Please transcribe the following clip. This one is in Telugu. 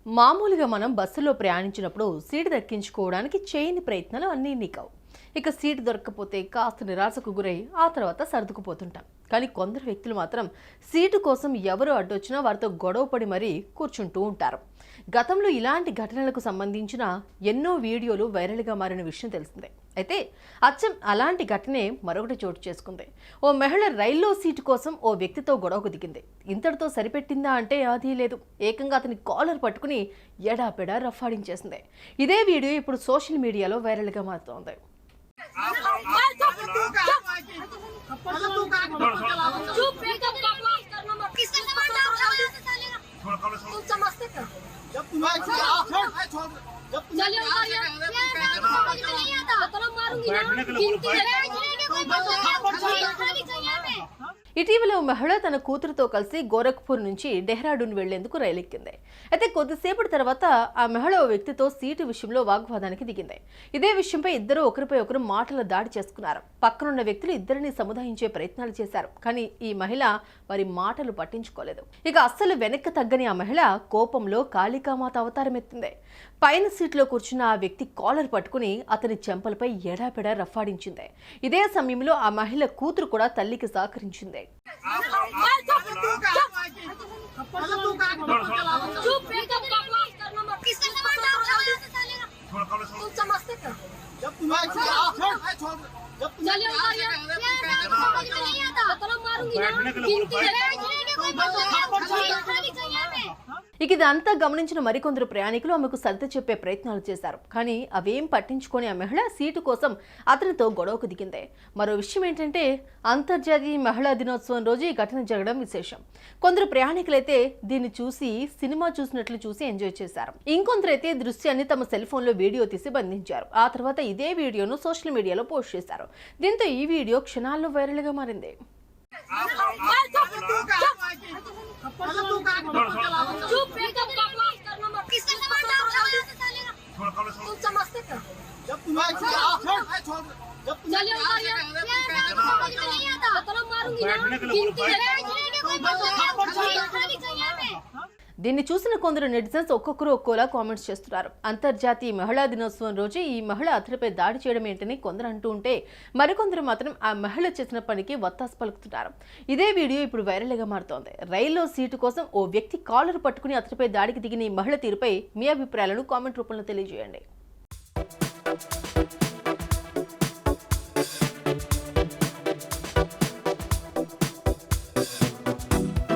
మామూలుగా మనం బస్సులో ప్రయాణించినప్పుడు సీటు దక్కించుకోవడానికి చేయని ప్రయత్నాలు అన్నీ నీకవు. ఇక సీటు దొరక్కపోతే కాస్త నిరాశకు గురై ఆ తర్వాత సర్దుకుపోతుంటాం. కానీ కొందరు వ్యక్తులు మాత్రం సీటు కోసం ఎవరు అడ్డొచ్చినా వారితో గొడవపడి మరీ కూర్చుంటూ ఉంటారు. గతంలో ఇలాంటి ఘటనలకు సంబంధించిన ఎన్నో వీడియోలు వైరల్గా మారిన విషయం తెలిసిందే. అయితే అచ్చం అలాంటి ఘటనే మరొకటి చోటు చేసుకుంది. ఓ మహిళ రైల్లో సీటు కోసం ఓ వ్యక్తితో గొడవకు దిగింది. ఇంతటితో సరిపెట్టిందా అంటే అది లేదు. ఏకంగా అతని కాలర్ పట్టుకుని ఎడాపెడా రఫాడించేసింది. ఇదే వీడియో ఇప్పుడు సోషల్ మీడియాలో వైరల్గా మారుతోంది. ఇటీవల మహిళ తన కూతురుతో కలిసి గోరఖ్పూర్ నుంచి డెహ్రాడూన్ వెళ్లేందుకు రైలెక్కింది. అయితే కొద్దిసేపటి తర్వాత ఆ మహిళ ఓ వ్యక్తితో సీటు విషయంలో వాగ్వాదానికి దిగింది. ఇదే విషయంపై ఇద్దరు ఒకరిపై ఒకరు మాటల దాడి చేసుకున్నారు. పక్కనున్న వ్యక్తులు ఇద్దరిని సముదాయించే ప్రయత్నాలు చేశారు. కానీ ఈ మహిళ వారి మాటలు పట్టించుకోలేదు. ఇక అస్సలు వెనక్కి తగ్గని ఆ మహిళ కోపంలో కాళికామాత అవతారం ఎత్తింది. పైన సీట్లో కూర్చున్న ఆ వ్యక్తి కాలర్ పట్టుకుని అతని చెంపలపై ఎడాపెడా రఫాడించింది. ఇదే సమయంలో ఆ మహిళ కూతురు కూడా తల్లికి సహకరించింది. ఇక ఇదంతా గమనించిన మరికొందరు ప్రయాణికులు ఆమెకు సర్ది చెప్పే ప్రయత్నాలు చేశారు. కానీ అవేం పట్టించుకొని ఆ మహిళ సీటు కోసం అతనితో గొడవకు దిగింది. మరో విషయం ఏంటంటే అంతర్జాతీయ మహిళా దినోత్సవం రోజు ఈ ఘటన జరగడం విశేషం. కొందరు ప్రయాణికులైతే దీన్ని చూసి సినిమా చూసినట్లు చూసి ఎంజాయ్ చేశారు. ఇంకొందరైతే దృశ్యాన్ని తమ సెల్ ఫోన్ లో వీడియో తీసి బంధించారు. ఆ తర్వాత ఇదే వీడియోను సోషల్ మీడియాలో పోస్ట్ చేశారు. దీంతో ఈ వీడియో క్షణాల్లో వైరల్ గా మారింది. దీన్ని చూసిన కొందరు నెటిజన్స్ ఒక్కొక్కరు ఒక్కోలా కామెంట్స్ చేస్తున్నారు. అంతర్జాతీయ మహిళా దినోత్సవం రోజు ఈ మహిళ అతడిపై దాడి చేయడం ఏంటని కొందరు అంటూ ఉంటే మరికొందరు మాత్రం ఆ మహిళ చేసిన పనికి వత్తాసు పలుకుతున్నారు. ఇదే వీడియో ఇప్పుడు వైరల్గా మారుతోంది. రైల్లో సీటు కోసం ఓ వ్యక్తి కాలర్ పట్టుకుని అతడిపై దాడికి దిగిన ఈ మహిళ తీరుపై మీ అభిప్రాయాలను కామెంట్ రూపంలో తెలియజేయండి.